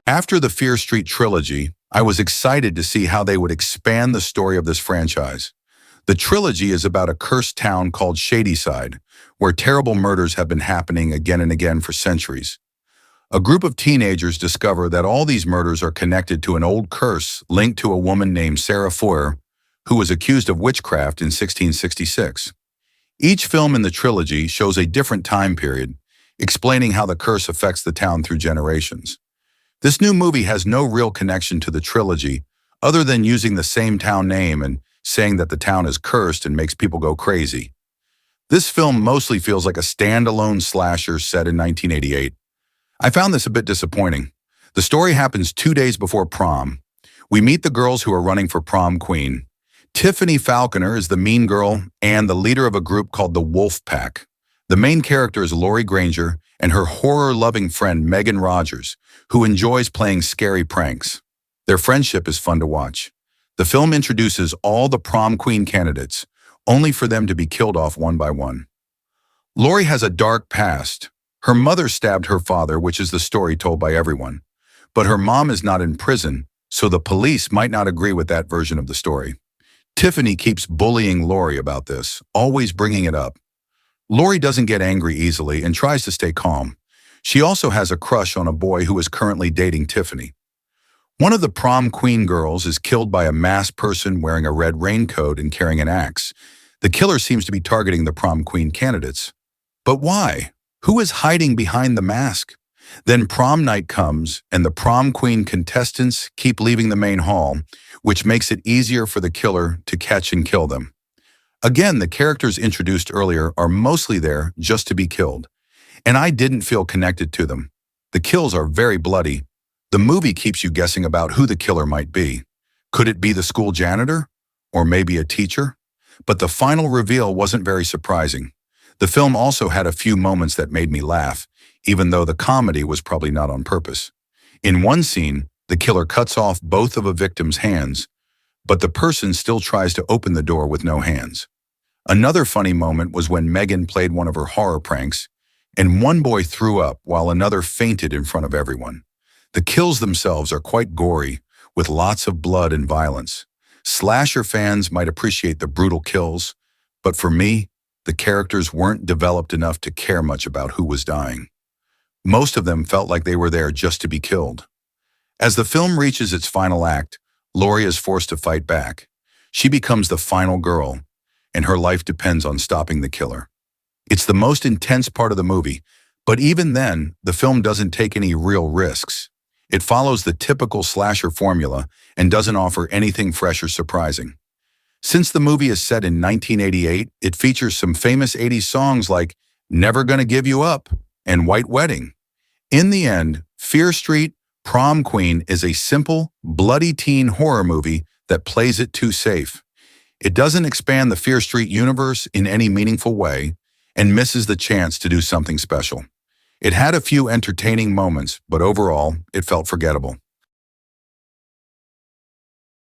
After the Fear Street trilogy, I was excited to see how they would expand the story of this franchise. The trilogy is about a cursed town called Shadyside, where terrible murders have been happening again and again for centuries. A group of teenagers discover that all these murders are connected to an old curse linked to a woman named Sarah Foer, who was accused of witchcraft in 1666. Each film in the trilogy shows a different time period, explaining how the curse affects the town through generations. This new movie has no real connection to the trilogy, other than using the same town name and saying that the town is cursed and makes people go crazy. This film mostly feels like a standalone slasher set in 1988. I found this a bit disappointing. The story happens 2 days before prom. We meet the girls who are running for prom queen. Tiffany Falconer is the mean girl and the leader of a group called the Wolf Pack. The main character is Laurie Granger and her horror-loving friend Megan Rogers, who enjoys playing scary pranks. Their friendship is fun to watch. The film introduces all the prom queen candidates, only for them to be killed off one by one. Laurie has a dark past. Her mother stabbed her father, which is the story told by everyone. But her mom is not in prison, so the police might not agree with that version of the story. Tiffany keeps bullying Laurie about this, always bringing it up. Laurie doesn't get angry easily and tries to stay calm. She also has a crush on a boy who is currently dating Tiffany. One of the prom queen girls is killed by a masked person wearing a red raincoat and carrying an axe. The killer seems to be targeting the prom queen candidates. But why? Who is hiding behind the mask? Then prom night comes, and the prom queen contestants keep leaving the main hall, which makes it easier for the killer to catch and kill them. Again, the characters introduced earlier are mostly there just to be killed, and I didn't feel connected to them. The kills are very bloody. The movie keeps you guessing about who the killer might be. Could it be the school janitor? Or maybe a teacher? But the final reveal wasn't very surprising. The film also had a few moments that made me laugh, even though the comedy was probably not on purpose. In one scene, the killer cuts off both of a victim's hands, but the person still tries to open the door with no hands. Another funny moment was when Megan played one of her horror pranks, and one boy threw up while another fainted in front of everyone. The kills themselves are quite gory, with lots of blood and violence. Slasher fans might appreciate the brutal kills, but for me, the characters weren't developed enough to care much about who was dying. Most of them felt like they were there just to be killed. As the film reaches its final act, Laurie is forced to fight back. She becomes the final girl, and her life depends on stopping the killer. It's the most intense part of the movie, but even then, the film doesn't take any real risks. It follows the typical slasher formula and doesn't offer anything fresh or surprising. Since the movie is set in 1988, it features some famous 80s songs like Never Gonna Give You Up and White Wedding. In the end, Fear Street, Prom Queen is a simple, bloody teen horror movie that plays it too safe. It doesn't expand the Fear Street universe in any meaningful way and misses the chance to do something special. It had a few entertaining moments, but overall, it felt forgettable.